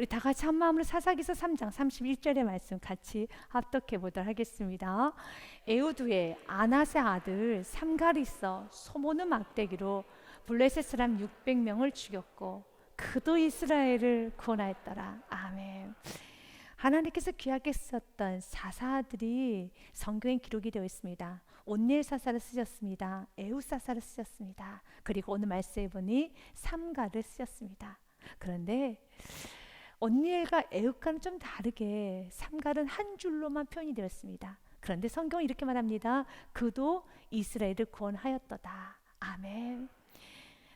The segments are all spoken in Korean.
우리 다 같이 한 마음으로 사사기서 3장 31절의 말씀 같이 합독해 보도록 하겠습니다. 에우드의 아낫의 아들 삼가리서 소모는 막대기로 블레셋 사람 600명을 죽였고 그도 이스라엘을 구원하였더라. 아멘. 하나님께서 귀하게 쓰셨던 사사들이 성경에 기록이 되어 있습니다. 온니엘 사사를 쓰셨습니다. 에우 사사를 쓰셨습니다. 그리고 오늘 말씀해 보니 삼가를 쓰셨습니다. 그런데 온니엘과 에우과는 좀 다르게 삼갈은 한 줄로만 표현이 되었습니다. 그런데 성경은 이렇게 말합니다. 그도 이스라엘을 구원하였도다. 아멘.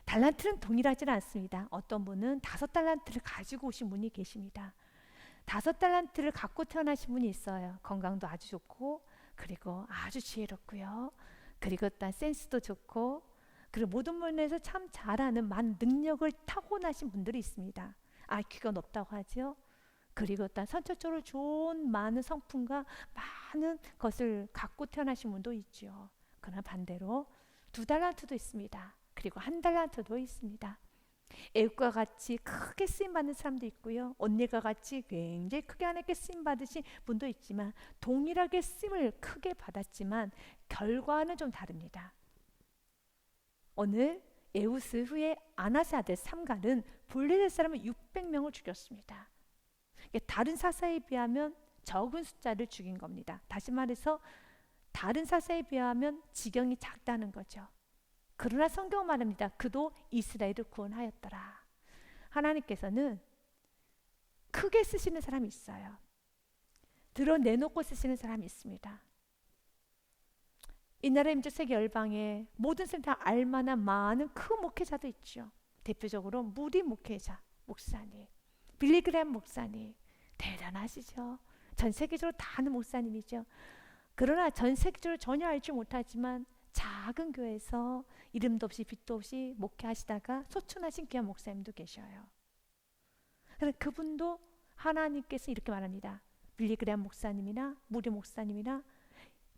달란트는 동일하지는 않습니다. 어떤 분은 5달란트를 가지고 오신 분이 계십니다. 5달란트를 갖고 태어나신 분이 있어요. 건강도 아주 좋고 그리고 아주 지혜롭고요. 그리고 또 센스도 좋고 그리고 모든 면에서 참 잘하는 많은 능력을 타고나신 분들이 있습니다. IQ가 높다고 하죠. 그리고 또 선천적으로 좋은 많은 성품과 많은 것을 갖고 태어나신 분도 있죠. 그러나 반대로 2달란트도 있습니다. 그리고 1달란트도 있습니다. 에웃과 같이 크게 쓰임받는 사람도 있고요. 언니가 같이 굉장히 크게 하나님께 쓰임받으신 분도 있지만 동일하게 쓰임을 크게 받았지만 결과는 좀 다릅니다. 오늘 에우스 후에 아낫의 아들 삼갈은 블레셋 사람을 600명을 죽였습니다. 다른 사사에 비하면 적은 숫자를 죽인 겁니다. 다시 말해서 다른 사사에 비하면 지경이 작다는 거죠. 그러나 성경은 말합니다. 그도 이스라엘을 구원하였더라. 하나님께서는 크게 쓰시는 사람이 있어요. 드러내놓고 쓰시는 사람이 있습니다. 이 나라 임재 세계 열방에 모든 사람이 다 알만한 많은 큰 목회자도 있죠. 대표적으로 무리 목회자, 목사님, 빌리그램 목사님 대단하시죠. 전 세계적으로 다 아는 목사님이죠. 그러나 전 세계적으로 전혀 알지 못하지만 작은 교회에서 이름도 없이 빛도 없이 목회하시다가 소천하신 귀한 목사님도 계셔요. 그래서 그분도 하나님께서 이렇게 말합니다. 빌리그램 목사님이나 무리 목사님이나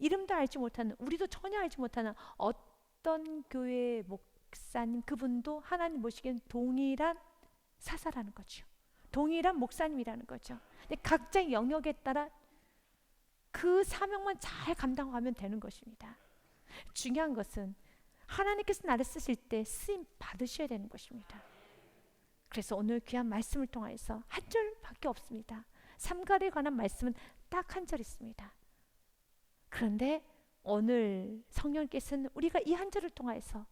이름도 알지 못하는, 우리도 전혀 알지 못하는 어떤 교회 목사님, 그분도 하나님 보시기엔 동일한 사사라는 거죠. 동일한 목사님이라는 거죠. 근데 각자의 영역에 따라 그 사명만 잘 감당하면 되는 것입니다. 중요한 것은 하나님께서 나를 쓰실 때 쓰임 받으셔야 되는 것입니다. 그래서 오늘 귀한 말씀을 통해서 한 절밖에 없습니다. 삼갈에 관한 말씀은 딱 한 절 있습니다. 그런데 오늘 성령께서는 우리가 이 한 절을 통해서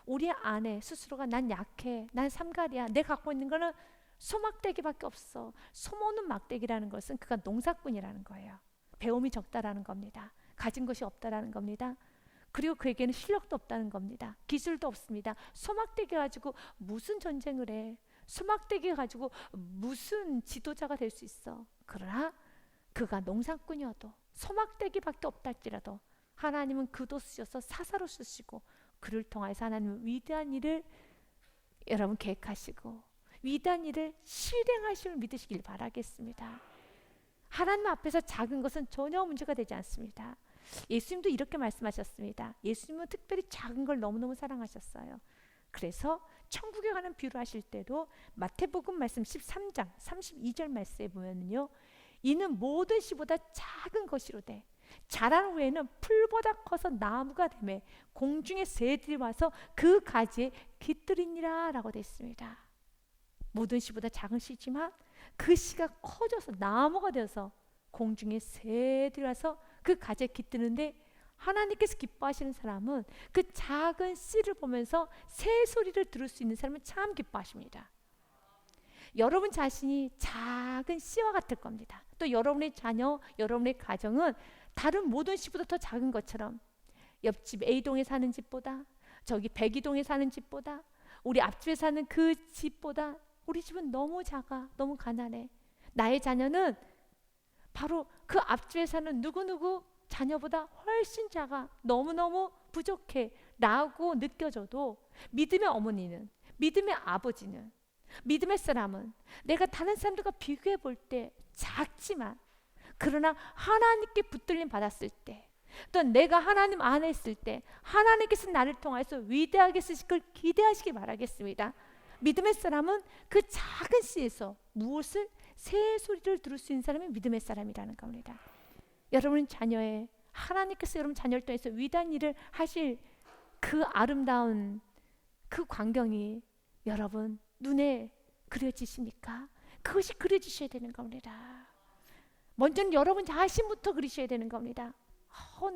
우리 안에 스스로가 난 약해, 난 삼갈이야, 내가 갖고 있는 거는 소막대기밖에 없어. 소모는 막대기라는 것은 그가 농사꾼이라는 거예요. 배움이 적다라는 겁니다. 가진 것이 없다라는 겁니다. 그리고 그에게는 실력도 없다는 겁니다. 기술도 없습니다. 소막대기 가지고 무슨 전쟁을 해? 소막대기 가지고 무슨 지도자가 될 수 있어? 그러나 그가 농사꾼이어도 소막대기밖에 없다 할지라도 하나님은 그도 쓰셔서 사사로 쓰시고 그를 통해서 하나님은 위대한 일을 여러분 계획하시고 위대한 일을 실행하심을 믿으시길 바라겠습니다. 하나님 앞에서 작은 것은 전혀 문제가 되지 않습니다. 예수님도 이렇게 말씀하셨습니다. 예수님은 특별히 작은 걸 너무너무 사랑하셨어요. 그래서 천국에 관한 비유를 하실 때도 마태복음 말씀 13장 32절 말씀에 보면요, 이는 모든 씨보다 작은 것이로되 자란 후에는 풀보다 커서 나무가 되매 공중의 새들이 와서 그 가지에 깃들이니라 라고 되어 있습니다. 모든 씨보다 작은 씨지만 그 씨가 커져서 나무가 되어서 공중의 새들이 와서 그 가지에 깃드는데, 하나님께서 기뻐하시는 사람은 그 작은 씨를 보면서 새 소리를 들을 수 있는 사람은 참 기뻐하십니다. 여러분 자신이 작은 씨와 같을 겁니다. 또 여러분의 자녀, 여러분의 가정은 다른 모든 씨보다 더 작은 것처럼, 옆집 A동에 사는 집보다, 저기 백이동에 사는 집보다, 우리 앞집에 사는 그 집보다 우리 집은 너무 작아, 너무 가난해. 나의 자녀는 바로 그 앞집에 사는 누구누구 자녀보다 훨씬 작아, 너무너무 부족해 라고 느껴져도 믿음의 어머니는, 믿음의 아버지는, 믿음의 사람은 내가 다른 사람들과 비교해 볼 때 작지만, 그러나 하나님께 붙들림 받았을 때, 또 내가 하나님 안에 있을 때 하나님께서 나를 통해서 위대하게 쓰실 걸 기대하시기 바라겠습니다. 믿음의 사람은 그 작은 씨에서 무엇을? 새 소리를 들을 수 있는 사람이 믿음의 사람이라는 겁니다. 여러분 자녀의 하나님께서 여러분 자녀를 통해서 위대한 일을 하실 그 아름다운 그 광경이 여러분 눈에 그려지십니까? 그것이 그려지셔야 되는 겁니다. 먼저는 여러분 자신부터 그리셔야 되는 겁니다.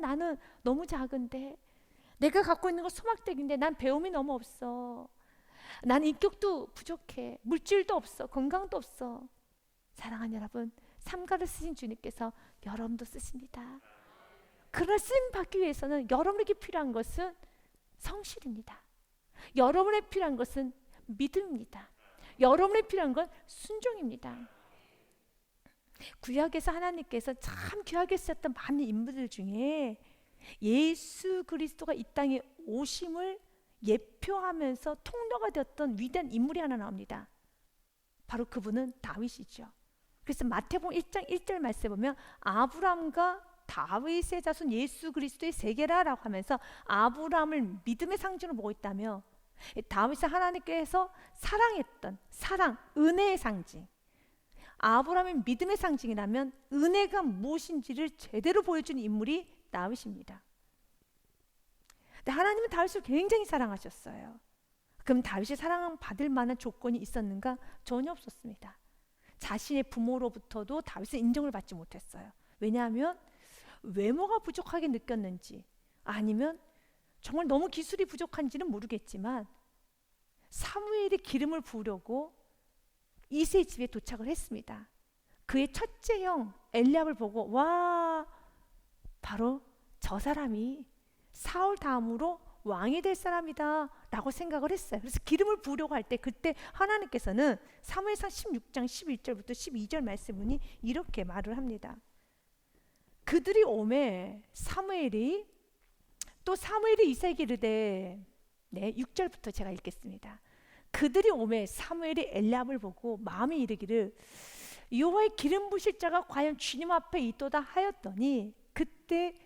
나는 너무 작은데, 내가 갖고 있는 건 소막대기인데 난 배움이 너무 없어. 난 인격도 부족해. 물질도 없어. 건강도 없어. 사랑하는 여러분, 삼가를 쓰신 주님께서 여러분도 쓰십니다. 그러나 쓰임 받기 위해서는 여러분에게 필요한 것은 성실입니다. 여러분에 필요한 것은 믿음입니다. 여러분에 필요한 건 순종입니다. 구약에서 하나님께서 참 귀하게 쓰셨던 많은 인물들 중에 예수 그리스도가 이 땅에 오심을 예표하면서 통로가 되었던 위대한 인물이 하나 나옵니다. 바로 그분은 다윗이죠. 그래서 마태복음 1장 1절 말씀에 보면 아브람과 다윗의 자손 예수 그리스도의 세계라라고 하면서 아브람을 믿음의 상징으로 보고 있다며, 다윗은 하나님께서 사랑했던 사랑, 은혜의 상징, 아브람의 믿음의 상징이라면 은혜가 무엇인지를 제대로 보여주는 인물이 다윗입니다. 근데 하나님은 다윗을 굉장히 사랑하셨어요. 그럼 다윗이 사랑받을 만한 조건이 있었는가? 전혀 없었습니다. 자신의 부모로부터도 다윗은 인정을 받지 못했어요. 왜냐하면 외모가 부족하게 느꼈는지 아니면 정말 너무 기술이 부족한지는 모르겠지만 사무엘이 기름을 부으려고 이새의 집에 도착을 했습니다. 그의 첫째 형 엘리압을 보고 와, 바로 저 사람이 사울 다음으로 왕이 될 사람이다 라고 생각을 했어요. 그래서 기름을 부으려고 할 때 그때 하나님께서는 사무엘상 16장 11절부터 12절 말씀문이 이렇게 말을 합니다. 그들이 오매 사무엘이 이새에게 이르되, 6절부터 제가 읽겠습니다. 그들이 오매 사무엘이 엘리압을 보고 마음에 이르기를 여호와의 기름 부으실 자가 과연 주님 앞에 있도다 하였더니, 그때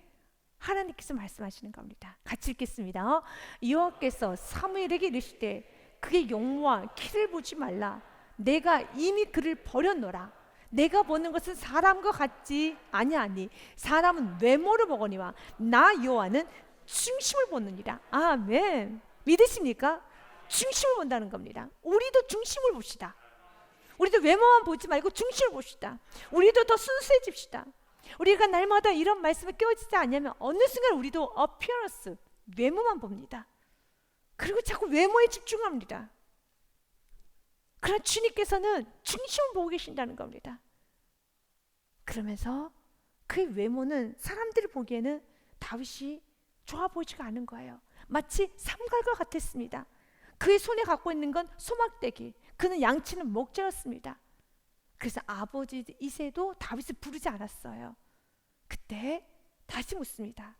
하나님께서 말씀하시는 겁니다. 같이 읽겠습니다. 여호와께서 사무엘에게 이르시되 그의 용모와 키를 보지 말라. 내가 이미 그를 버렸노라. 내가 보는 것은 사람과 같지 아니하니 사람은 외모를 보거니와 나 여호와는 중심을 보느니라. 아멘. 믿으십니까? 중심을 본다는 겁니다. 우리도 중심을 봅시다. 우리도 외모만 보지 말고 중심을 봅시다. 우리도 더 순수해집시다. 우리가 날마다 이런 말씀을 깨워지지 않냐면 어느 순간 우리도 어피어런스, 외모만 봅니다. 그리고 자꾸 외모에 집중합니다. 그러나 주님께서는 중심을 보고 계신다는 겁니다. 그러면서 그의 외모는 사람들이 보기에는 다윗이 좋아 보이지가 않은 거예요. 마치 삼갈과 같았습니다. 그의 손에 갖고 있는 건 소막대기, 그는 양치는 목자였습니다. 그래서 아버지 이새도 다윗을 부르지 않았어요. 그때 다시 묻습니다.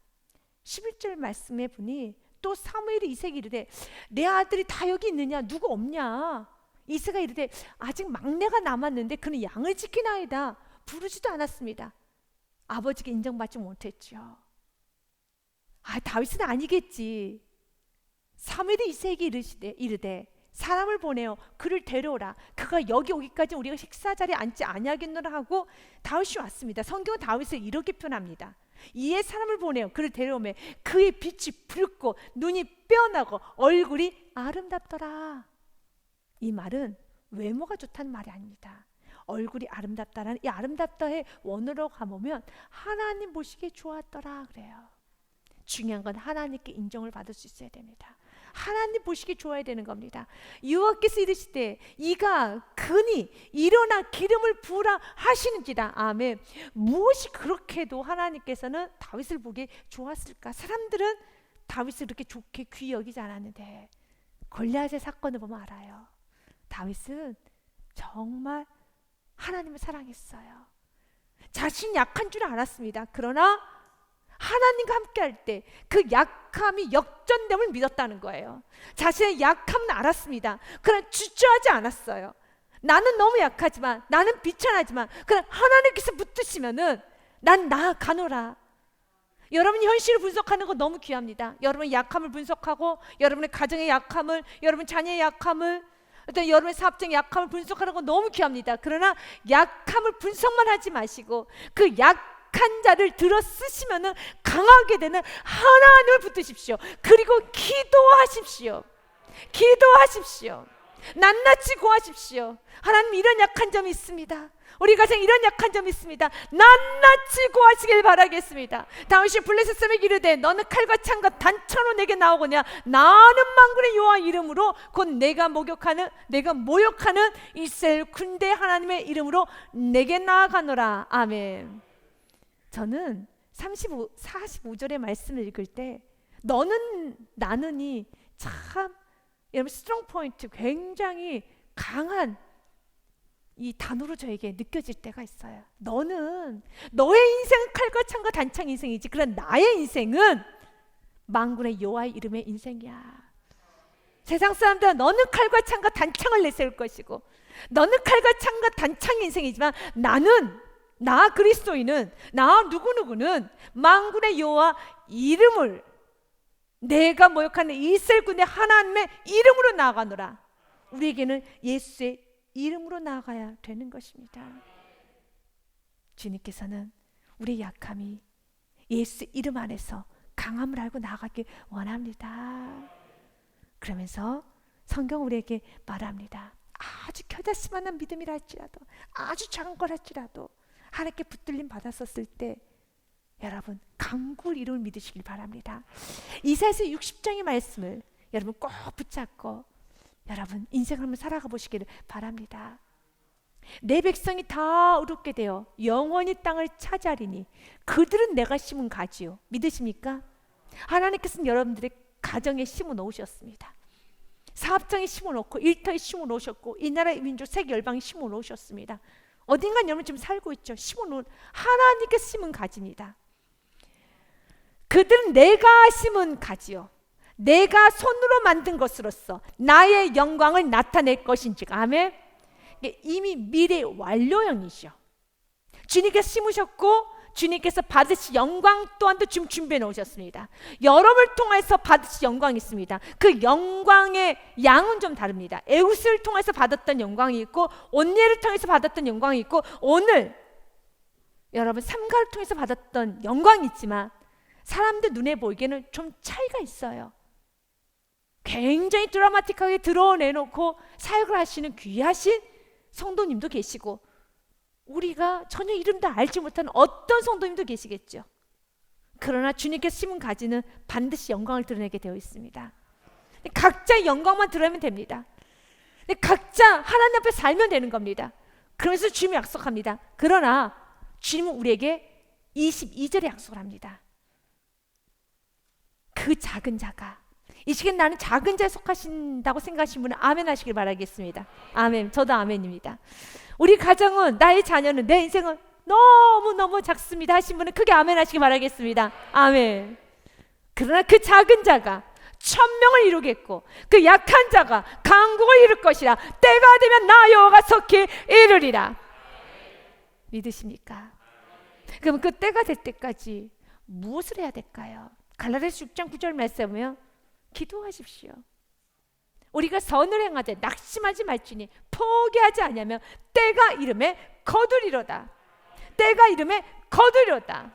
11절 말씀에 보니 또 사무엘이 이새에게 이르되 내 아들이 다 여기 있느냐? 누구 없냐? 이새가 이르되 아직 막내가 남았는데 그는 양을 지키나이다. 부르지도 않았습니다. 아버지가 인정받지 못했죠. 다윗은 아니겠지. 사무엘이 이새에게 이르되 사람을 보내어 그를 데려오라. 그가 여기 오기까지 우리가 식사 자리에 앉지 아니하겠노라 하고 다윗이 왔습니다. 성경은 다윗을 이렇게 표현합니다. 이에 사람을 보내어 그를 데려오매 그의 빛이 붉고 눈이 빼어나고 얼굴이 아름답더라. 이 말은 외모가 좋다는 말이 아닙니다. 얼굴이 아름답다라는 이 아름답다의 원어로 가보면 하나님 보시기에 좋았더라 그래요. 중요한 건 하나님께 인정을 받을 수 있어야 됩니다. 하나님 보시기에 좋아야 되는 겁니다. 여호와께서 이르시되 이가 그니 일어나 기름을 부으라 하시는지라. 아멘. 무엇이 그렇게도 하나님께서는 다윗을 보기에 좋았을까? 사람들은 다윗을 그렇게 좋게 귀히 여기지 않았는데 골리앗의 사건을 보면 알아요. 다윗은 정말 하나님을 사랑했어요. 자신이 약한 줄 알았습니다. 그러나 하나님과 함께 할 때 그 약함이 역전됨을 믿었다는 거예요. 자신의 약함은 알았습니다. 그러나 주저하지 않았어요. 나는 너무 약하지만, 나는 비천하지만 그러나 하나님께서 붙드시면은 난 나아가노라. 여러분이 현실을 분석하는 거 너무 귀합니다. 여러분의 약함을 분석하고 여러분의 가정의 약함을, 여러분 자녀의 약함을, 어떤 여러분의 사업적인 약함을 분석하는 건 너무 귀합니다. 그러나 약함을 분석만 하지 마시고 그 약한 자를 들어 쓰시면은 강하게 되는 하나님을 붙드십시오. 그리고 기도하십시오. 기도하십시오. 낱낱이 구하십시오. 하나님, 이런 약한 점이 있습니다. 우리 가정 이런 약한 점이 있습니다. 낱낱이 구하시길 바라겠습니다. 다윗이 블레셋 사람에게 이르되 너는 칼과 창과 단창으로 내게 나오거냐. 나는 만군의 여호와 이름으로 곧 내가 모욕하는 이스라엘 군대 하나님의 이름으로 내게 나아가노라. 아멘. 저는 45절의 말씀을 읽을 때 너는 나는이 참 여러분 스트롱 포인트, 굉장히 강한 이 단어로 저에게 느껴질 때가 있어요. 너는, 너의 인생은 칼과 창과 단창 인생이지, 그런 나의 인생은 만군의 여호와의 이름의 인생이야. 세상 사람들은 너는 칼과 창과 단창을 내세울 것이고 너는 칼과 창과 단창의 인생이지만 나는, 나 그리스도인은, 나 누구누구는 만군의 여호와 이름을, 내가 모욕하는 이스라엘 군대 하나님의 이름으로 나아가노라. 우리에게는 예수의 이름으로 나아가야 되는 것입니다. 주님께서는 우리의 약함이 예수 이름 안에서 강함을 알고 나아가길 원합니다. 그러면서 성경 우리에게 말합니다. 아주 겨자씨만한 믿음이라 할지라도, 아주 작은 거랄지라도 하나님께 붙들림 받았었을 때 여러분 강구를 이룰 믿으시길 바랍니다. 이사야서 60장의 말씀을 여러분 꼭 붙잡고 여러분 인생을 한번 살아가 보시기를 바랍니다. 내 백성이 다 어렵게 되어 영원히 땅을 차지하리니 그들은 내가 심은 가지요. 믿으십니까? 하나님께서는 여러분들의 가정에 심어 놓으셨습니다. 사업장에 심어 놓고 일터에 심어 놓으셨고 이 나라의 민족 세계 열방에 심어 놓으셨습니다. 어딘가 여러분 지금 살고 있죠. 심어 놓은 하나님께서 심은 가지입니다. 그들은 내가 심은 가지요. 내가 손으로 만든 것으로서 나의 영광을 나타낼 것인지. 아멘. 이미 미래 완료형이죠. 주님께서 심으셨고 주님께서 받으실 영광 또한도 지금 준비해 놓으셨습니다. 여러분을 통해서 받으실 영광이 있습니다. 그 영광의 양은 좀 다릅니다. 에우스를 통해서 받았던 영광이 있고 온니엘을 통해서 받았던 영광이 있고 오늘 여러분 삼가를 통해서 받았던 영광이 있지만 사람들 눈에 보이기에는 좀 차이가 있어요. 굉장히 드라마틱하게 드러내놓고 사역을 하시는 귀하신 성도님도 계시고 우리가 전혀 이름도 알지 못하는 어떤 성도님도 계시겠죠. 그러나 주님께서 심은 가지는 반드시 영광을 드러내게 되어 있습니다. 각자의 영광만 드러내면 됩니다. 각자 하나님 앞에 살면 되는 겁니다. 그러면서 주님이 약속합니다. 그러나 주님은 우리에게 22절에 약속을 합니다. 그 작은 자가, 이 시간 나는 작은 자에 속하신다고 생각하시는 분은 아멘 하시길 바라겠습니다. 아멘. 저도 아멘입니다. 우리 가정은, 나의 자녀는, 내 인생은 너무너무 작습니다 하신 분은 크게 아멘 하시길 바라겠습니다. 아멘. 그러나 그 작은 자가 1000명을 이루겠고 그 약한 자가 강국을 이룰 것이라. 때가 되면 나 여호와가 속히 이루리라. 믿으십니까? 그럼 그 때가 될 때까지 무엇을 해야 될까요? 갈라디아서 6장 9절 말씀에 보면 기도하십시오. 우리가 선을 행하되 낙심하지 말지니 포기하지 아니하면 때가 이름에 거두리로다. 때가 이름에 거두리로다.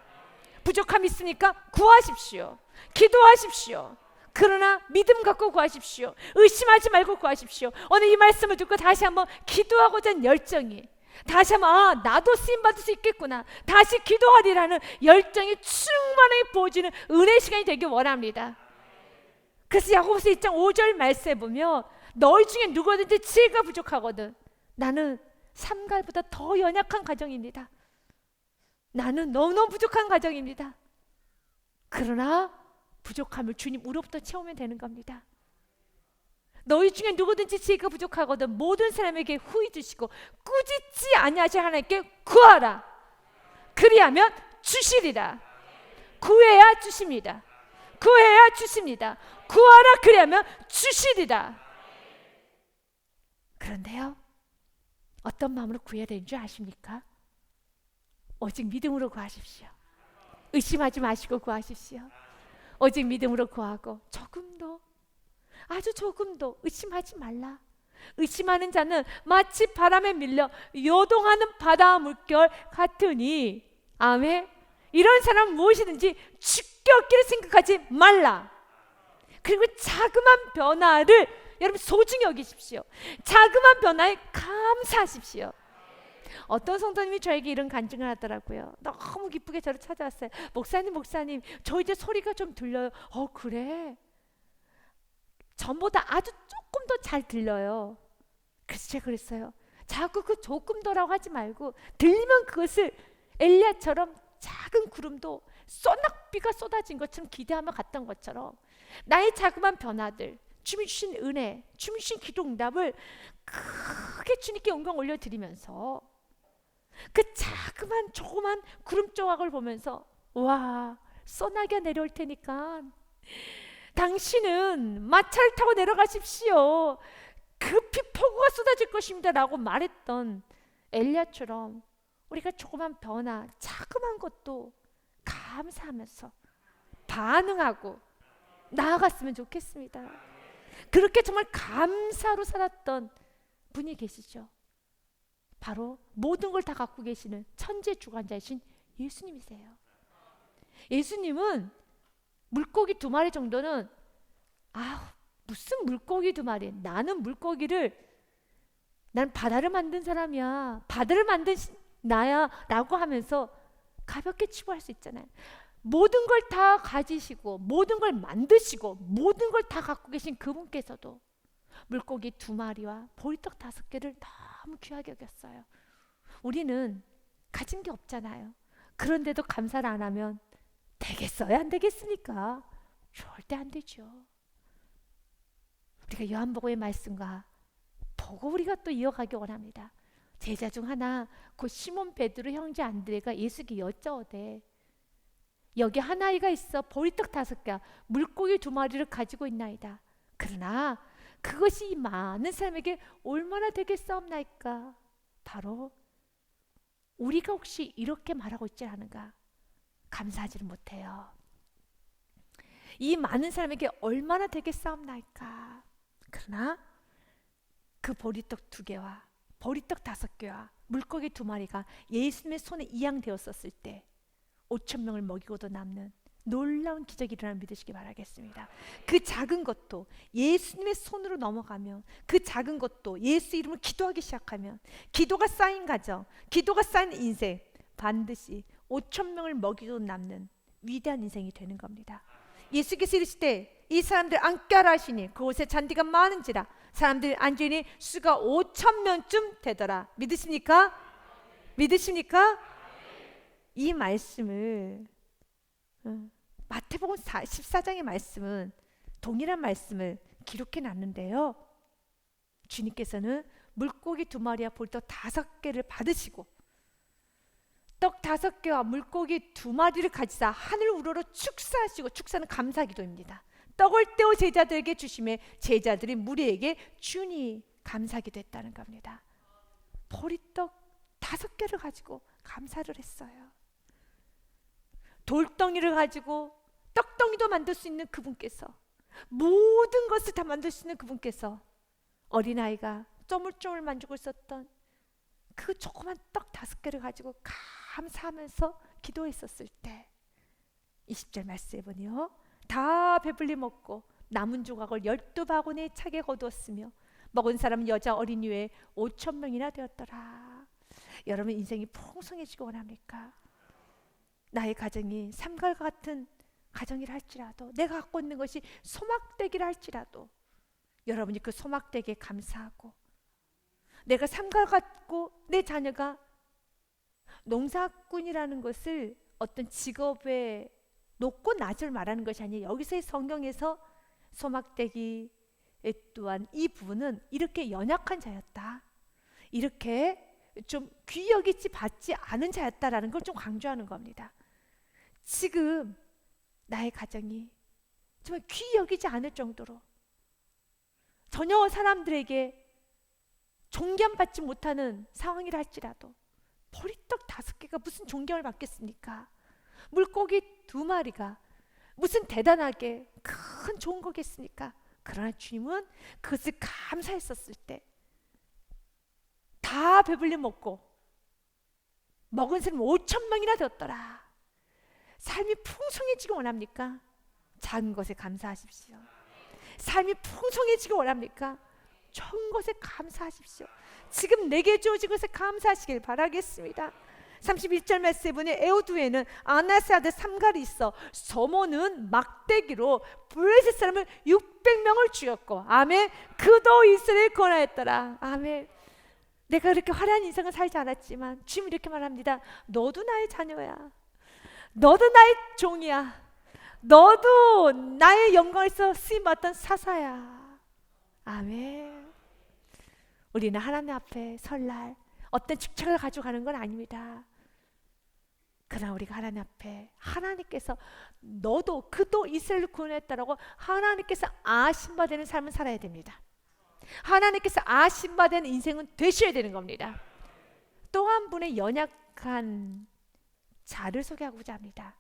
부족함이 있습니까? 구하십시오. 기도하십시오. 그러나 믿음 갖고 구하십시오. 의심하지 말고 구하십시오. 오늘 이 말씀을 듣고 다시 한번 기도하고자 하는 열정이, 다시 한번 나도 쓰임받을 수 있겠구나, 다시 기도하리라는 열정이 충만하게 부어지는 은혜의 시간이 되길 원합니다. 그래서 야고보서 2장 5절 말씀에 보면 너희 중에 누구든지 지혜가 부족하거든. 나는 삼갈보다 더 연약한 가정입니다. 나는 너무너무 부족한 가정입니다. 그러나 부족함을 주님 우로부터 채우면 되는 겁니다. 너희 중에 누구든지 지혜가 부족하거든 모든 사람에게 후히 주시고 꾸짖지 아니하실 하나님께 구하라. 그리하면 주시리라. 구해야 주십니다. 구해야 주십니다. 구하라. 그리하면 주시리라. 그런데요, 어떤 마음으로 구해야 되는 줄 아십니까? 오직 믿음으로 구하십시오. 의심하지 마시고 구하십시오. 오직 믿음으로 구하고 조금도, 아주 조금도 의심하지 말라. 의심하는 자는 마치 바람에 밀려 요동하는 바다 물결 같으니. 아멘. 이런 사람은 무엇이든지 죽게 얻기를 생각하지 말라. 그리고 자그만 변화를 여러분 소중히 여기십시오. 자그만 변화에 감사하십시오. 어떤 성도님이 저에게 이런 간증을 하더라고요. 너무 기쁘게 저를 찾아왔어요. 목사님, 저 이제 소리가 좀 들려요. 그래? 전보다 아주 조금 더 잘 들려요. 그래서 제가 그랬어요. 자꾸 그 조금 더라고 하지 말고 들리면 그것을 엘리야처럼 작은 구름도 소낙비가 쏟아진 것처럼 기대하며 갔던 것처럼 나의 자그만 변화들, 주님 주신 은혜, 주님 주신 기도 응답을 크게 주님께 영광 올려드리면서 그 자그만 조그만 구름 조각을 보면서 와, 소나기가 내려올 테니까 당신은 마차를 타고 내려가십시오. 급히 폭우가 쏟아질 것입니다 라고 말했던 엘리야처럼 우리가 조그만 변화, 자그만 것도 감사하면서 반응하고 나아갔으면 좋겠습니다. 그렇게 정말 감사로 살았던 분이 계시죠. 바로 모든 걸 다 갖고 계시는 천재 주관자이신 예수님이세요. 예수님은 물고기 2마리 정도는 무슨 물고기 2마리, 나는 바다를 만든 사람이야, 바다를 만든 나야 라고 하면서 가볍게 치부할 수 있잖아요. 모든 걸 다 가지시고 모든 걸 만드시고 모든 걸 다 갖고 계신 그분께서도 물고기 2마리와 보리떡 5개를 너무 귀하게 여겼어요. 우리는 가진 게 없잖아요. 그런데도 감사를 안 하면 되겠어요? 안 되겠습니까? 절대 안 되죠. 우리가 요한복음의 말씀과 보고 우리가 또 이어가기 원합니다. 제자 중 하나 곧 시몬 베드로 형제 안드레가 예수께 여쭤오되 여기 한 아이가 있어 보리떡 5개 물고기 2마리를 가지고 있나이다. 그러나 그것이 많은 사람에게 얼마나 되겠사옵나이까. 바로 우리가 혹시 이렇게 말하고 있지 않은가? 감사하지를 못해요. 이 많은 사람에게 얼마나 되겠사옵나이까. 그러나 그 보리떡 2개와 보리떡 5개와 물고기 2마리가 예수님의 손에 이양되었었을 때 5,000명을 먹이고도 남는 놀라운 기적이 일어나는 믿으시기 바라겠습니다. 그 작은 것도 예수님의 손으로 넘어가면, 그 작은 것도 예수 이름으로 기도하기 시작하면, 기도가 쌓인 가정, 기도가 쌓인 인생, 반드시 5,000명을 먹이고 남는 위대한 인생이 되는 겁니다. 예수께서 이르시되 이 사람들 앉게 하라 하시니 그곳에 잔디가 많은지라 사람들이 앉으니 수가 5,000명쯤 되더라. 믿으십니까? 믿으십니까? 이 말씀을 마태복음 14장의 말씀은 동일한 말씀을 기록해 놨는데요. 주님께서는 물고기 2마리와 보리떡 5개를 받으시고 떡 5개와 물고기 2마리를 가지사 하늘 우러러 축사하시고, 축사는 감사 기도입니다. 떡을 떼어 제자들에게 주심에 제자들이 무리에게 주니 감사 기도했다는 겁니다. 보리떡 5개를 가지고 감사를 했어요. 돌덩이를 가지고 떡덩이도 만들 수 있는 그분께서, 모든 것을 다 만들 수 있는 그분께서 어린아이가 쪼물쪼물 만지고 있었던 그 조그만 떡 5개를 가지고 감사하면서 기도했었을 때 20절 말씀해 보니요, 다 배불리 먹고 남은 조각을 12바구니에 차게 거두었으며 먹은 사람은 여자 어린이 외에 5,000명이나 되었더라. 여러분 인생이 풍성해지기 원합니까? 나의 가정이 삼갈 같은 가정이라 할지라도, 내가 갖고 있는 것이 소막대기라 할지라도 여러분이 그 소막대기에 감사하고, 내가 삼갈 같고 내 자녀가 농사꾼이라는 것을 어떤 직업에 높고 낮을 말하는 것이 아니에요. 여기서의 성경에서 소막대기 또한 이 부분은 이렇게 연약한 자였다, 이렇게 좀 귀히 여기지 받지 않은 자였다라는 걸 좀 강조하는 겁니다. 지금 나의 가정이 정말 귀히 여기지 않을 정도로 전혀 사람들에게 존경받지 못하는 상황이라 할지라도 보리떡 5개가 무슨 존경을 받겠습니까? 물고기 2마리가 무슨 대단하게 큰 좋은 거겠습니까? 그러나 주님은 그것을 감사했었을 때 다 배불리 먹고 먹은 사람 5,000명이나 되었더라. 삶이 풍성해지기 원합니까? 작은 것에 감사하십시오. 삶이 풍성해지기 원합니까? 좋은 것에 감사하십시오. 지금 내게 주어진 것에 감사하시길 바라겠습니다. 31절 말씀에 보니 에호두에는 아나스 아들 삼갈이 있어 서모는 막대기로 블레셋 사람을 600명을 죽였고 아멘. 그도 이스라엘을 구원하였더라. 아멘. 내가 그렇게 화려한 인생을 살지 않았지만 주님 이렇게 말합니다. 너도 나의 자녀야. 너도 나의 종이야. 너도 나의 영광에서 쓰임받던 사사야. 아멘. 우리는 하나님 앞에 설날 어떤 직책을 가지고 가는 건 아닙니다. 그러나 우리가 하나님 앞에 하나님께서 너도 그도 이스라엘을 구원했다라고 하나님께서 아신바되는 삶을 살아야 됩니다. 하나님께서 아신바되는 인생은 되셔야 되는 겁니다. 또 한 분의 연약한 자를 소개하고자 합니다.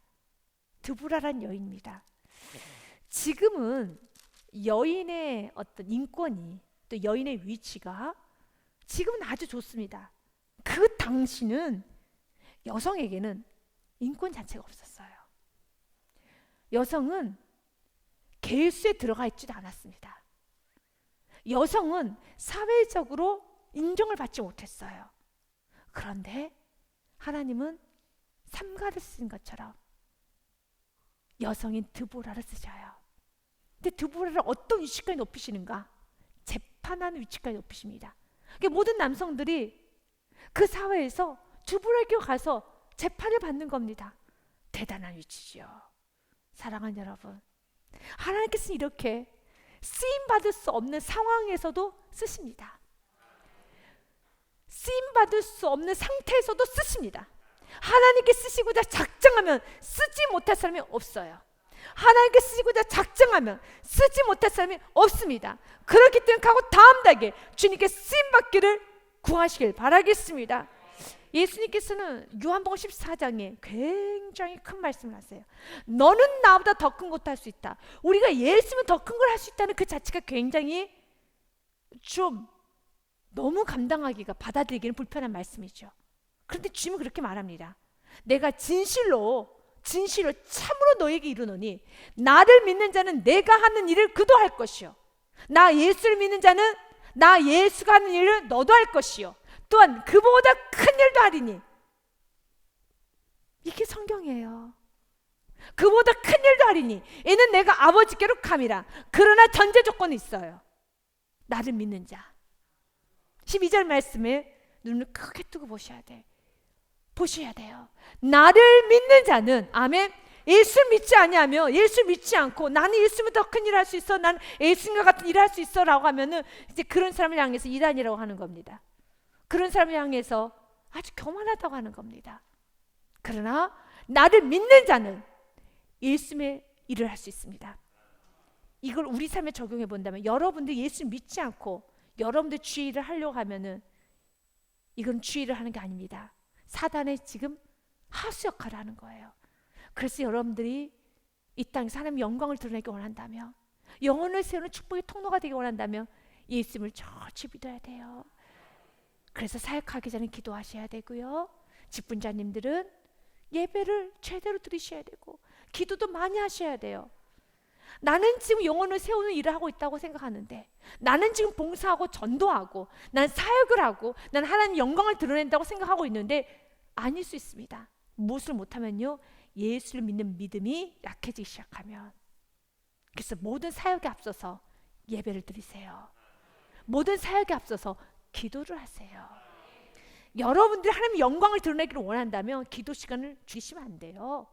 드보라란 여인입니다. 지금은 여인의 어떤 인권이 또 여인의 위치가 지금은 아주 좋습니다. 그 당시는 여성에게는 인권 자체가 없었어요. 여성은 계수에 들어가 있지도 않았습니다. 여성은 사회적으로 인정을 받지 못했어요. 그런데 하나님은 삼가를 쓰신 것처럼 여성인 드보라를 쓰셔요. 근데 드보라를 어떤 위치까지 높이시는가? 재판하는 위치까지 높이십니다. 그러니까 모든 남성들이 그 사회에서 드보라에게 가서 재판을 받는 겁니다. 대단한 위치죠. 사랑하는 여러분, 하나님께서는 이렇게 쓰임받을 수 없는 상황에서도 쓰십니다. 쓰임받을 수 없는 상태에서도 쓰십니다. 하나님께 쓰시고자 작정하면 쓰지 못할 사람이 없어요. 하나님께 쓰시고자 작정하면 쓰지 못할 사람이 없습니다. 그렇기 때문에 가고 다음 달에 주님께 쓰임받기를 구하시길 바라겠습니다. 예수님께서는 요한복음 14장에 굉장히 큰 말씀을 하세요. 너는 나보다 더 큰 것도 할 수 있다. 우리가 예수면 더 큰 걸 할 수 있다는 그 자체가 굉장히 좀 너무 감당하기가 받아들이기는 불편한 말씀이죠. 그런데 주님은 그렇게 말합니다. 내가 진실로 참으로 너에게 이르노니 나를 믿는 자는 내가 하는 일을 그도 할 것이요 나 예수를 믿는 자는 나 예수가 하는 일을 너도 할 것이요 또한 그보다 큰 일도 하리니. 이게 성경이에요. 그보다 큰 일도 하리니 이는 내가 아버지께로 감이라. 그러나 전제 조건이 있어요. 나를 믿는 자. 12절 말씀에 눈을 크게 뜨고 보셔야 돼요. 나를 믿는 자는 아멘. 예수를 믿지 아니하며 예수를 믿지 않고 나는 예수면 더 큰 일을 할 수 있어, 나는 예수님과 같은 일을 할 수 있어 라고 하면은 이제 그런 사람을 향해서 이단이라고 하는 겁니다. 그런 사람을 향해서 아주 교만하다고 하는 겁니다. 그러나 나를 믿는 자는 예수님의 일을 할 수 있습니다. 이걸 우리 삶에 적용해 본다면 여러분들이 예수를 믿지 않고 여러분들 주의 일을 하려고 하면은 이건 주의 일을 하는 게 아닙니다. 사단의 지금 하수 역할을 하는 거예요. 그래서 여러분들이 이 땅에서 하나님의 영광을 드러내기 원한다면, 영혼을 세우는 축복의 통로가 되기 원한다면 예수님을 절치 믿어야 돼요. 그래서 사역하기 전에 기도하셔야 되고요. 직분자님들은 예배를 제대로 드리셔야 되고 기도도 많이 하셔야 돼요. 나는 지금 영혼을 세우는 일을 하고 있다고 생각하는데, 나는 지금 봉사하고 전도하고 난 사역을 하고 난 하나님 영광을 드러낸다고 생각하고 있는데 아닐 수 있습니다. 무엇을 못하면요, 예수를 믿는 믿음이 약해지기 시작하면. 그래서 모든 사역에 앞서서 예배를 드리세요. 모든 사역에 앞서서 기도를 하세요. 여러분들이 하나님의 영광을 드러내기를 원한다면 기도 시간을 주시면 안 돼요.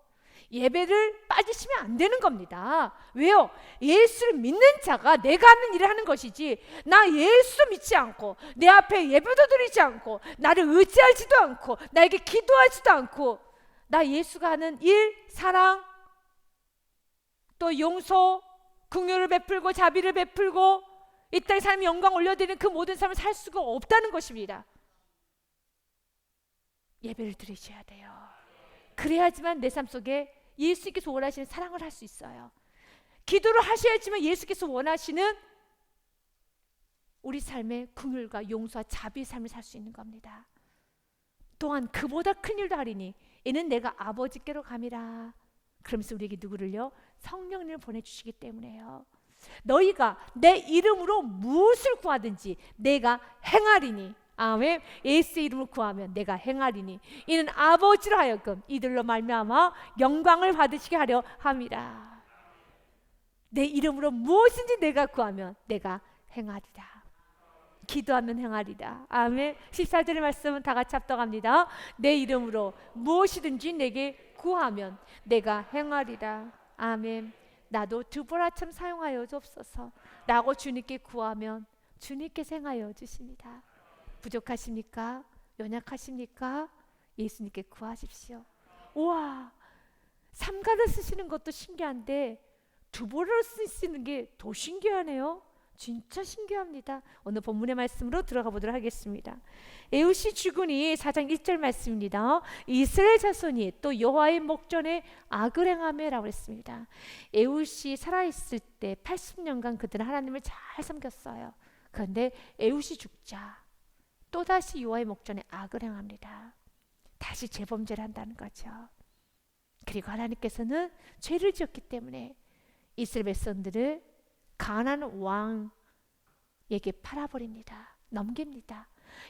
예배를 빠지시면 안 되는 겁니다. 왜요? 예수를 믿는 자가 내가 하는 일을 하는 것이지, 나 예수 믿지 않고 내 앞에 예배도 드리지 않고 나를 의지하지도 않고 나에게 기도하지도 않고 나 예수가 하는 일, 사랑, 또 용서, 긍휼을 베풀고 자비를 베풀고 이 땅에 삶의 영광 올려드리는 그 모든 삶을 살 수가 없다는 것입니다. 예배를 드리셔야 돼요. 그래야지만 내 삶 속에 예수님께서 원하시는 사랑을 할 수 있어요. 기도를 하셔야지만 예수께서 원하시는 우리 삶의 긍휼과 용서와 자비의 삶을 살 수 있는 겁니다. 또한 그보다 큰 일도 하리니 이는 내가 아버지께로 감이라. 그러면서 우리에게 누구를요? 성령님을 보내주시기 때문에요. 너희가 내 이름으로 무엇을 구하든지 내가 행하리니. 아멘. 예수의 이름을 구하면 내가 행하리니 이는 아버지로 하여금 이들로 말미암아 영광을 받으시게 하려 함이라. 내 이름으로 무엇인지 내가 구하면 내가 행하리라. 기도하면 행하리라. 아멘. 14절의 말씀은 다 같이 합독합니다. 내 이름으로 무엇이든지 내게 구하면 내가 행하리라. 아멘. 나도 드보라처럼 사용하여 주옵소서 라고 주님께 구하면 주님께서 행하여 주십니다. 부족하십니까? 연약하십니까? 예수님께 구하십시오. 우와, 삼가를 쓰시는 것도 신기한데 두보를 쓰시는 게 더 신기하네요. 진짜 신기합니다. 오늘 본문의 말씀으로 들어가 보도록 하겠습니다. 에웃이 죽으니 4장 1절 말씀입니다. 이스라엘 자손이 또 여호와의 목전에 악을 행하매라고 했습니다. 에웃이 살아있을 때 80년간 그들은 하나님을 잘 섬겼어요. 그런데 에웃이 죽자 또다시 여호와의 목전에 악을 행합니다. 다시 재범죄를 한다는 거죠. 그리고 하나님께서는 죄를 지었기 때문에 이스라엘 백성들을 가나안 왕에게 팔아버립니다. 넘깁니다.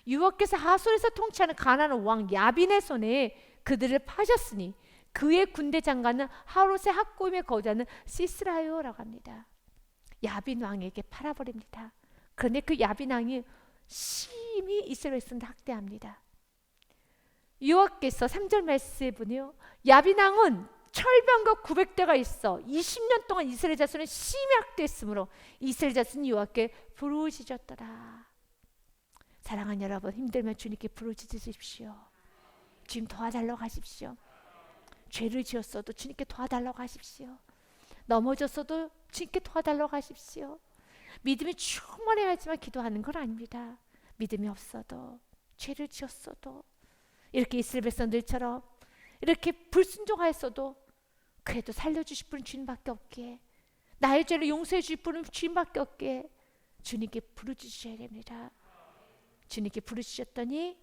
여호와께서 하솔에서 통치하는 가나안 왕 야빈의 손에 그들을 파셨으니 그의 군대 장관은 하롯의 학고임에 거주하는 시스라요라고 합니다. 야빈 왕에게 팔아버립니다. 그런데 그 야빈 왕이 심히 이스라엘 백성들을 학대합니다. 여호와께서 3절 말씀에 보니요, 야빈 왕은 철병과 900대가 있어 20년 동안 이스라엘 자손을 심히 학대했으므로 이스라엘 자손이 여호와께 부르짖었더라. 사랑하는 여러분, 힘들면 주님께 부르짖으십시오. 주님 도와달라고 하십시오. 죄를 지었어도 주님께 도와달라고 하십시오. 넘어졌어도 주님께 도와달라고 하십시오. 믿음이 충만해야지만 기도하는 건 아닙니다. 믿음이 없어도, 죄를 지었어도, 이렇게 이스라엘 백성들처럼 이렇게 불순종하였어도 그래도 살려주실 분은 주님밖에 없기에, 나의 죄를 용서해 주실 분은 주님밖에 없기에 주님께 부르짖으셔야 됩니다. 주님께 부르짖었더니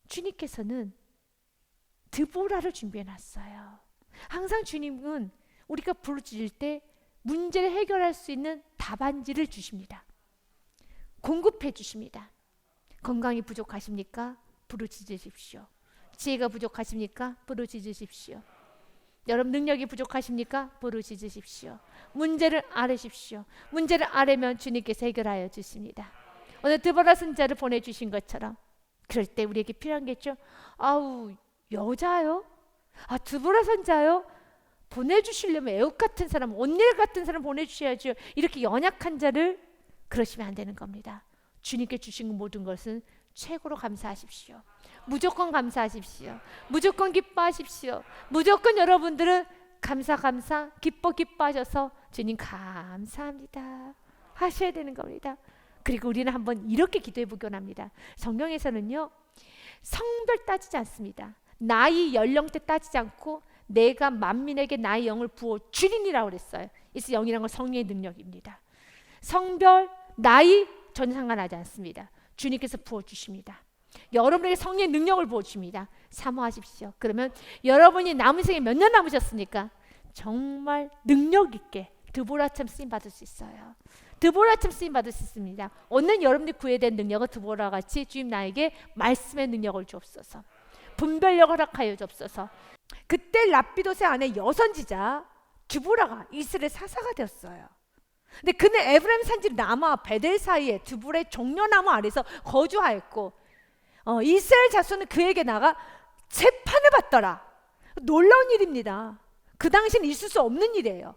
주님께서는 드보라를 준비해놨어요. 항상 주님은 우리가 부르짖을 때 문제를 해결할 수 있는 답안지를 주십니다. 공급해 주십니다. 건강이 부족하십니까? 부르짖으십시오. 지혜가 부족하십니까? 부르짖으십시오. 여러분 능력이 부족하십니까? 부르짖으십시오. 문제를 아뢰십시오. 문제를 아뢰면 주님께서 해결하여 주십니다. 오늘 드보라 선자를 보내주신 것처럼 그럴 때 우리에게 필요한 게 있죠. 아우, 여자요? 아, 드보라 선자요? 보내주시려면 애옥 같은 사람, 온일 같은 사람 보내주셔야죠. 이렇게 연약한 자를 그러시면 안 되는 겁니다. 주님께 주신 모든 것은 최고로 감사하십시오. 무조건 감사하십시오. 무조건 기뻐하십시오. 무조건 여러분들은 감사 기뻐하셔서 주님 감사합니다 하셔야 되는 겁니다. 그리고 우리는 한번 이렇게 기도해 보기 원합니다. 성경에서는요, 성별 따지지 않습니다. 나이, 연령대 따지지 않고 내가 만민에게 나의 영을 부어 주리니라고 그랬어요. 그래서 영이라는 건 성령의 능력입니다. 성별, 나이 전혀 상관하지 않습니다. 주님께서 부어주십니다. 여러분에게 성령의 능력을 부어주십니다. 사모하십시오. 그러면 여러분이 남은 생에 몇 년 남으셨습니까? 정말 능력 있게 드보라처럼 쓰임 받을 수 있어요. 드보라처럼 쓰임 받을 수 있습니다. 오늘 여러분들이 구해야 될 능력은 드보라와 같이 주님 나에게 말씀의 능력을 주옵소서. 분별력을 허락하여 주옵소서. 그때 랍비도세 아내 여선지자 드보라가 이스라엘 사사가 되었어요. 근데 그는 에브라임 산지 라마 베델 사이에 드보라의 종려나무 아래서 거주하였고, 이스라엘 자손은 그에게 나가 재판을 받더라. 놀라운 일입니다. 그 당시는 있을 수 없는 일이에요.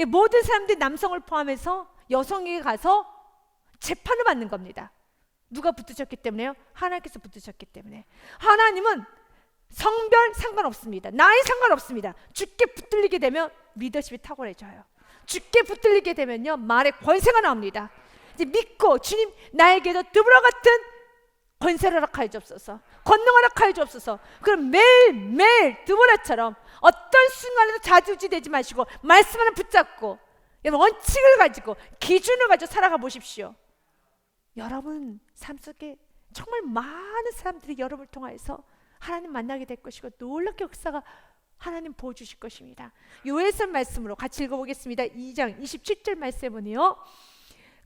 모든 사람들이 남성을 포함해서 여성에게 가서 재판을 받는 겁니다. 누가 붙으셨기 때문에요? 하나님께서 붙으셨기 때문에. 하나님은 성별 상관없습니다. 나이 상관없습니다. 주께 붙들리게 되면 리더십이 탁월해져요. 주께 붙들리게 되면요, 말에 권세가 나옵니다. 이제 믿고 주님 나에게도 드보라 같은 권세를 허락하여 주옵소서. 권능 허락하여 주옵소서. 그럼 매일매일 드보라처럼 어떤 순간에도 좌지우지되지 마시고 말씀 하나 붙잡고 원칙을 가지고 기준을 가지고 살아가 보십시오. 여러분 삶 속에 정말 많은 사람들이 여러분을 통하여서 하나님 만나게 될 것이고 놀랍게 역사가 하나님 보여주실 것입니다. 요엘서 말씀으로 같이 읽어보겠습니다. 2장 27절 말씀에 보니요,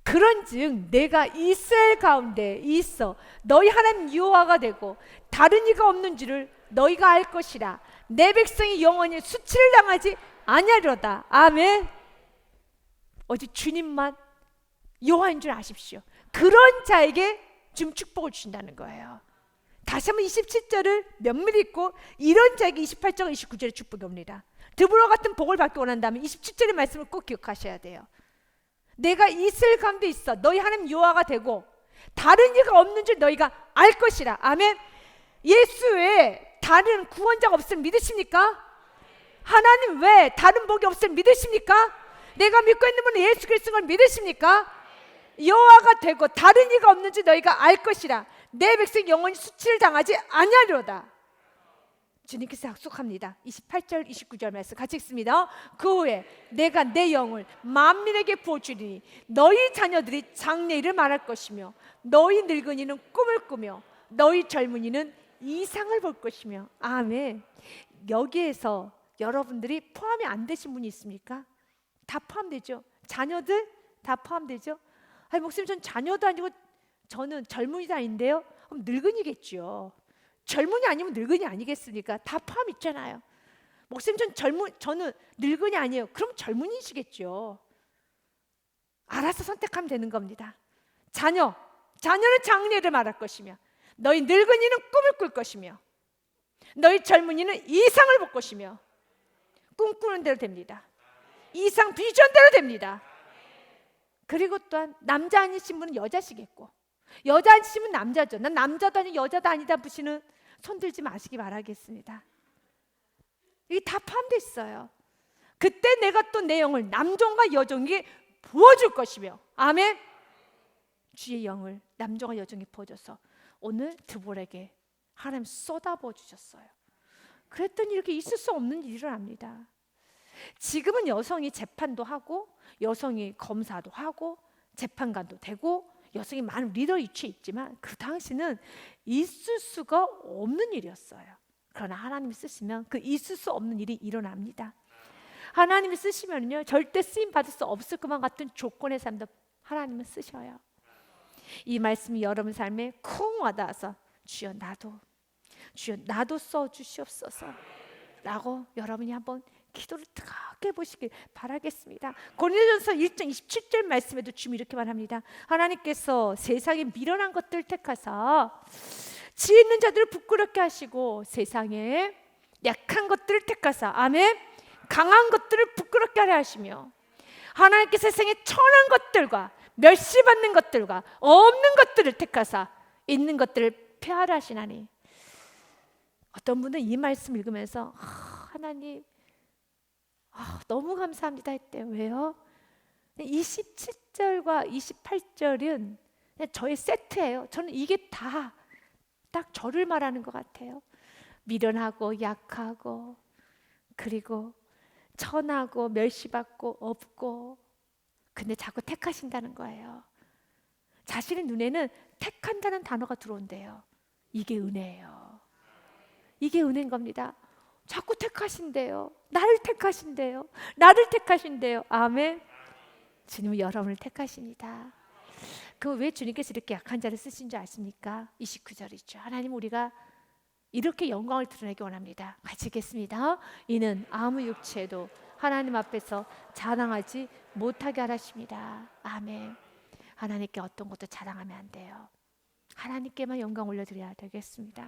그런즉 내가 이스라엘 가운데 있어 너희 하나님 여호와가 되고 다른 이가 없는 줄을 너희가 알 것이라. 내 백성이 영원히 수치를 당하지 아니하리로다. 아멘. 오직 주님만 여호와인 줄 아십시오. 그런 자에게 지금 축복을 주신다는 거예요. 다시 한번 27절을 면밀히 읽고 이런 자에게 28절 29절의 축복이 옵니다. 드보라 같은 복을 받기 원한다면 27절의 말씀을 꼭 기억하셔야 돼요. 내가 이스라엘 가운데 있어 너희 하나님 여호와가 되고 다른 이가 없는 줄 너희가 알 것이라. 아멘. 예수 외에 다른 구원자가 없음을 믿으십니까? 하나님 외에 다른 복이 없음을 믿으십니까? 내가 믿고 있는 분은 예수 그리스도를 믿으십니까? 여호와가 되고 다른 이가 없는 줄 너희가 알 것이라. 내 백성 영원히 수치를 당하지 아니하리로다. 주님께서 약속합니다. 28절 29절 말씀 같이 읽습니다. 그 후에 내가 내 영을 만민에게 부어주리니 너희 자녀들이 장래일을 말할 것이며 너희 늙은이는 꿈을 꾸며 너희 젊은이는 이상을 볼 것이며. 아멘. 여기에서 여러분들이 포함이 안 되신 분이 있습니까? 다 포함되죠. 자녀들 다 포함되죠. 아니 목사님, 전 자녀도 아니고 저는 젊은이도 아닌데요. 그럼 늙은이겠죠. 젊은이 아니면 늙은이 아니겠습니까? 다 포함 있잖아요. 목사님, 저는 늙은이 아니에요. 그럼 젊은이시겠죠. 알아서 선택하면 되는 겁니다. 자녀는 장래를 말할 것이며 너희 늙은이는 꿈을 꿀 것이며 너희 젊은이는 이상을 볼 것이며. 꿈꾸는 대로 됩니다. 이상 비전대로 됩니다. 그리고 또한 남자 아니신 분은 여자시겠고 여자 아니신 분은 남자죠. 난 남자도 아니고 여자도 아니다 부시는 손 들지 마시기 바라겠습니다. 이게 다 포함되어 있어요. 그때 내가 또 내 영을 남종과 여종에게 부어줄 것이며. 아멘. 주의 영을 남종과 여종에게 부어줘서 오늘 드볼에게 하나님 쏟아부어 주셨어요. 그랬더니 이렇게 있을 수 없는 일이 일어납니다. 지금은 여성이 재판도 하고 여성이 검사도 하고 재판관도 되고 여성이 많은 리더 위치에 있지만 그 당시는 있을 수가 없는 일이었어요. 그러나 하나님이 쓰시면 그 있을 수 없는 일이 일어납니다. 하나님이 쓰시면요 절대 쓰임 받을 수 없을 것만 같은 조건의 삶도 하나님은 쓰셔요. 이 말씀이 여러분 삶에 쿵 와닿아서 주여 나도 써주시옵소서 라고 여러분이 한번 기도를 뜨겁게 해보시길 바라겠습니다. 고린도전서 1장 27절 말씀에도 주님 이렇게 말합니다. 하나님께서 세상에 미련한 것들을 택하사 지혜 있는 자들을 부끄럽게 하시고 세상에 약한 것들을 택하사 아멘 강한 것들을 부끄럽게 하려 하시며 하나님께서 세상에 천한 것들과 멸시받는 것들과 없는 것들을 택하사 있는 것들을 폐하라 하시나니. 어떤 분은 이 말씀 읽으면서 하나님 너무 감사합니다 했대요. 왜요? 27절과 28절은 저의 세트예요. 저는 이게 다 딱 저를 말하는 것 같아요. 미련하고 약하고 그리고 천하고 멸시받고 없고 근데 자꾸 택하신다는 거예요. 자신의 눈에는 택한다는 단어가 들어온대요. 이게 은혜예요. 이게 은혜인 겁니다. 자꾸 택하신대요. 나를 택하신대요. 아멘. 주님은 여러분을 택하십니다. 그럼 왜 주님께서 이렇게 약한 자를 쓰신 줄 아십니까? 29절이죠. 하나님 우리가 이렇게 영광을 드러내기 원합니다. 같이 읽겠습니다. 이는 아무 육체도 하나님 앞에서 자랑하지 못하게 하십니다. 아멘. 하나님께 어떤 것도 자랑하면 안 돼요. 하나님께만 영광 올려드려야 되겠습니다.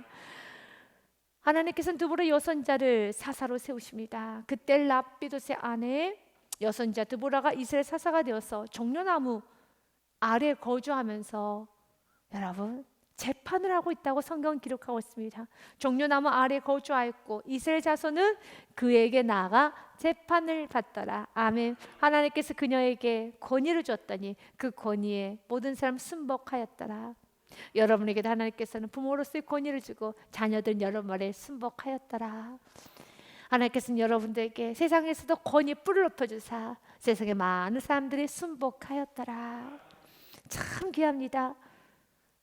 하나님께서는 드보라 여선자를 사사로 세우십니다. 그때 랍비도세 아내 여선자 드보라가 이스라엘 사사가 되어서 종려나무 아래 거주하면서 여러분 재판을 하고 있다고 성경은 기록하고 있습니다. 종려나무 아래 거주하였고 이스라엘 자손은 그에게 나아가 재판을 받더라. 아멘. 하나님께서 그녀에게 권위를 줬더니 그 권위에 모든 사람 순복하였더라. 여러분에게도 하나님께서는 부모로서의 권위를 주고 자녀들 여러분 말에 순복하였더라. 하나님께서는 여러분들에게 세상에서도 권위 뿔을 높여주사 세상에 많은 사람들이 순복하였더라. 참 귀합니다.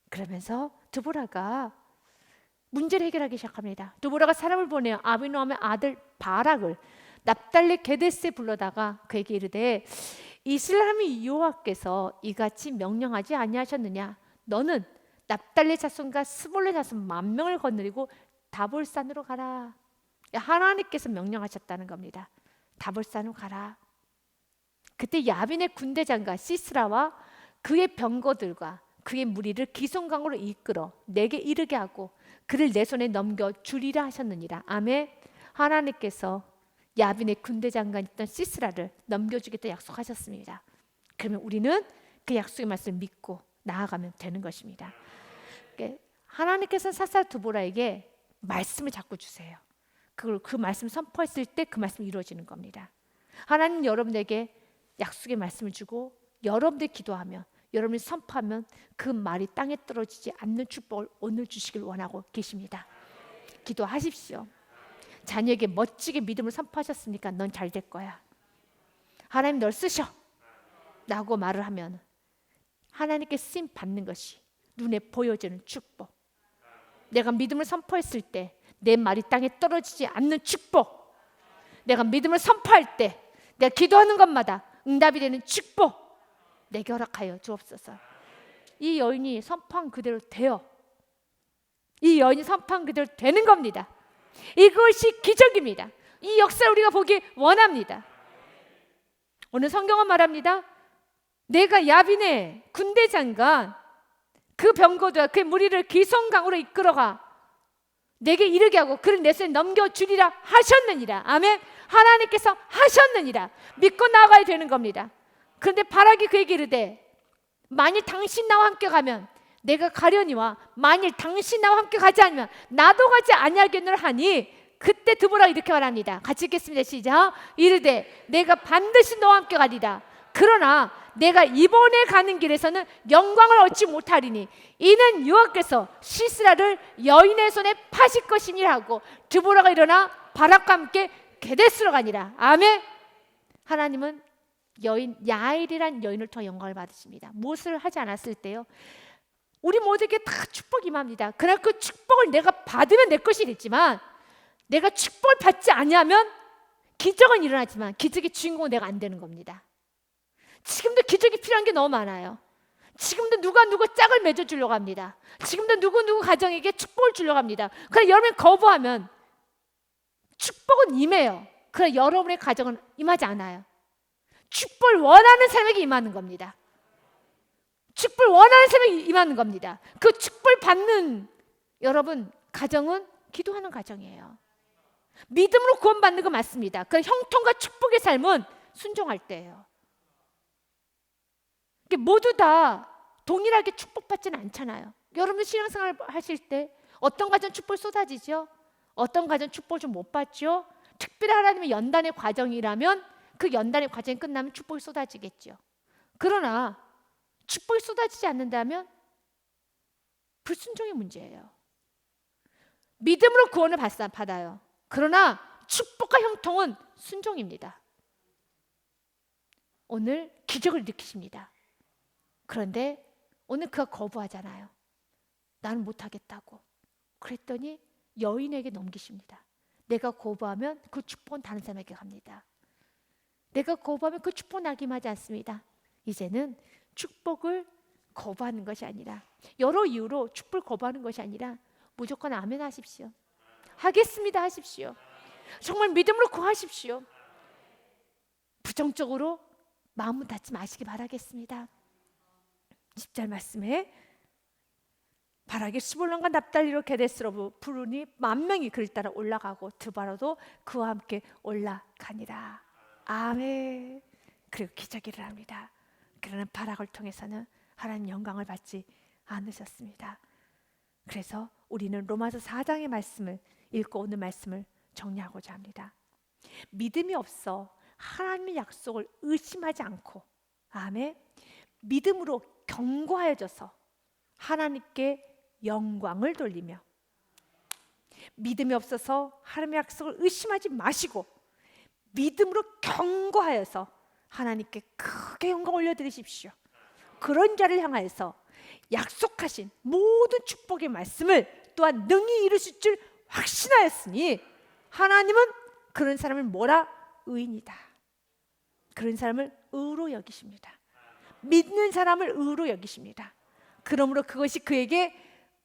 그러면서 드보라가 문제를 해결하기 시작합니다. 드보라가 사람을 보내어 아비노함의 아들 바락을 납달리 게데스에 불러다가 그에게 이르되 이스라엘의 여호와께서 이같이 명령하지 아니하셨느냐? 너는 납달리 자손과 스볼레 자손 10,000명을 거느리고 다볼산으로 가라. 하나님께서 명령하셨다는 겁니다. 다볼산으로 가라. 그때 야빈의 군대장과 시스라와 그의 병거들과 그의 무리를 기송강으로 이끌어 내게 이르게 하고 그를 내 손에 넘겨 주리라 하셨느니라. 아멘. 하나님께서 야빈의 군대장관 있던 시스라를 넘겨주겠다 약속하셨습니다. 그러면 우리는 그 약속의 말씀을 믿고 나아가면 되는 것입니다. 하나님께서는 사살 드보라에게 말씀을 자꾸 주세요. 그 말씀 선포했을 때 그 말씀이 이루어지는 겁니다. 하나님 여러분에게 약속의 말씀을 주고 여러분들이 기도하면 여러분이 선포하면 그 말이 땅에 떨어지지 않는 축복을 오늘 주시길 원하고 계십니다. 기도하십시오. 자녀에게 멋지게 믿음을 선포하셨으니까 넌 잘 될 거야. 하나님 널 쓰셔 라고 말을 하면 하나님께 쓰임 받는 것이 눈에 보여지는 축복. 내가 믿음을 선포했을 때 내 말이 땅에 떨어지지 않는 축복. 내가 믿음을 선포할 때 내가 기도하는 것마다 응답이 되는 축복 내게 허락하여 주옵소서. 이 여인이 선포한 그대로 돼요. 이 여인이 선포한 그대로 되는 겁니다. 이것이 기적입니다. 이 역사를 우리가 보기 원합니다. 오늘 성경은 말합니다. 내가 야빈의 군대장관 그 병거들과 그 무리를 기송강으로 이끌어가 내게 이르게 하고 그를 내 손에 넘겨주리라 하셨느니라. 아멘. 하나님께서 하셨느니라. 믿고 나아가야 되는 겁니다. 그런데 바락이 그에게 이르되 만일 당신 나와 함께 가면 내가 가려니와 만일 당신 나와 함께 가지 않으면 나도 가지 아니하겠노라 하니 그때 드보라가 이렇게 말합니다. 같이 읽겠습니다. 시작. 이르되 내가 반드시 너와 함께 가리라. 그러나 내가 이번에 가는 길에서는 영광을 얻지 못하리니 이는 여호와께서 시스라를 여인의 손에 파실 것임이라 하고 드보라가 일어나 바락과 함께 게데스로 가니라. 아멘. 하나님은 여인 야일이란 여인을 통해 영광을 받으십니다. 무엇을 하지 않았을 때요? 우리 모두에게 다 축복이 임합니다. 그러나 그 축복을 내가 받으면 내 것이 됐지만 내가 축복을 받지 아니하면 기적은 일어나지만 기적의 주인공은 내가 안 되는 겁니다. 지금도 기적이 필요한 게 너무 많아요. 지금도 누가 누구 짝을 맺어주려고 합니다. 지금도 누구 가정에게 축복을 주려고 합니다. 그러나 여러분이 거부하면 축복은 임해요. 그러나 여러분의 가정은 임하지 않아요. 축복을 원하는 사람에게 임하는 겁니다. 축복을 원하는 사람에게 임하는 겁니다. 그 축복을 받는 여러분 가정은 기도하는 가정이에요. 믿음으로 구원받는 거 맞습니다. 그 형통과 축복의 삶은 순종할 때예요. 모두 다 동일하게 축복받지는 않잖아요. 여러분 신앙생활 하실 때 어떤 가정 축복 쏟아지죠? 어떤 가정 축복을 좀 못 받죠? 특별히 하나님의 연단의 과정이라면 그 연단의 과정이 끝나면 축복이 쏟아지겠죠. 그러나 축복이 쏟아지지 않는다면 불순종의 문제예요. 믿음으로 구원을 받아요. 그러나 축복과 형통은 순종입니다. 오늘 기적을 느끼십니다. 그런데 오늘 그가 거부하잖아요. 나는 못하겠다고. 그랬더니 여인에게 넘기십니다. 내가 거부하면 그 축복은 다른 사람에게 갑니다. 내가 거부하면 그 축복은 나에게 임하지 않습니다. 이제는 축복을 거부하는 것이 아니라 여러 이유로 축복을 거부하는 것이 아니라 무조건 아멘 하십시오. 하겠습니다 하십시오. 정말 믿음으로 구하십시오. 부정적으로 마음을 닫지 마시기 바라겠습니다. 10절 말씀에 바락이 스볼론과 납달리로 게데스로 부르니 10,000명이 그를 따라 올라가고 드보라도 그와 함께 올라가니라. 아멘. 그리고 기적이 일어납니다. 그러나 바락을 통해서는 하나님 영광을 받지 않으셨습니다. 그래서 우리는 로마서 4장의 말씀을 읽고 오늘 말씀을 정리하고자 합니다. 믿음이 없어 하나님의 약속을 의심하지 않고 아멘. 믿음으로 견고해져서 하나님께 영광을 돌리며, 믿음이 없어서 하나님의 약속을 의심하지 마시고 믿음으로 견고하여서 하나님께 크게 영광 올려드리십시오. 그런 자를 향하여서 약속하신 모든 축복의 말씀을 또한 능히 이루실 줄 확신하였으니 하나님은 그런 사람을 뭐라? 의인이다. 그런 사람을 의로 여기십니다. 믿는 사람을 의로 여기십니다. 그러므로 그것이 그에게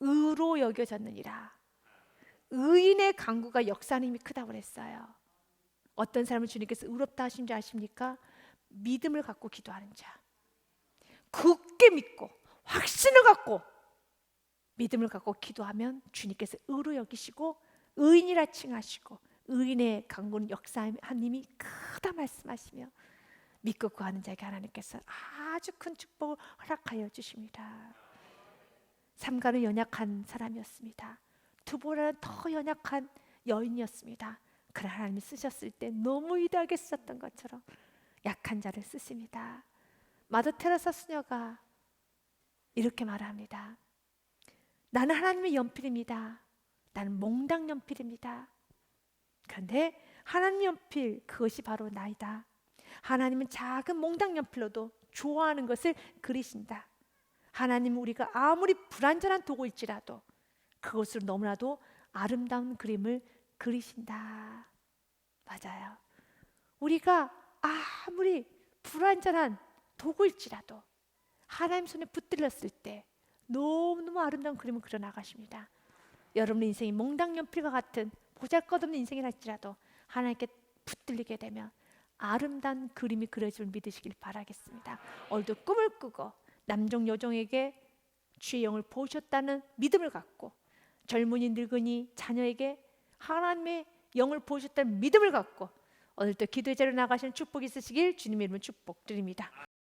의로 여겨졌느니라. 의인의 간구가 역사하는 힘이 크다고 그랬어요. 어떤 사람을 주님께서 의롭다 하신 줄 아십니까? 믿음을 갖고 기도하는 자, 굳게 믿고 확신을 갖고 믿음을 갖고 기도하면 주님께서 의로 여기시고 의인이라 칭하시고 의인의 간구는 역사하는 힘이 크다 말씀하시며 믿고 구하는 자에게 하나님께서 아주 큰 축복을 허락하여 주십니다. 삼가는 연약한 사람이었습니다. 두보라는 더 연약한 여인이었습니다. 그러나 하나님이 쓰셨을 때 너무 위대하게 쓰셨던 것처럼 약한 자를 쓰십니다. 마더 테레사 수녀가 이렇게 말합니다. 나는 하나님의 연필입니다. 나는 몽당 연필입니다. 그런데 하나님의 연필, 그것이 바로 나이다. 하나님은 작은 몽당 연필로도 좋아하는 것을 그리신다. 하나님은 우리가 아무리 불완전한 도구일지라도 그것으로 너무나도 아름다운 그림을 그리신다. 맞아요. 우리가 아무리 불완전한 도구일지라도 하나님 손에 붙들렸을 때 너무너무 아름다운 그림을 그려나가십니다. 여러분의 인생이 몽당 연필과 같은 보잘것없는 인생이라 할지라도 하나님께 붙들리게 되면 아름다운 그림이 그려질 믿으시길 바라겠습니다. 오늘도 꿈을 꾸고 남종 여종에게 주의 영을 보셨다는 믿음을 갖고, 젊은이 늙은이 자녀에게 하나님의 영을 보셨다는 믿음을 갖고 오늘도 기도의 자리로 나가시는 축복이 있으시길 주님의 이름으로 축복드립니다.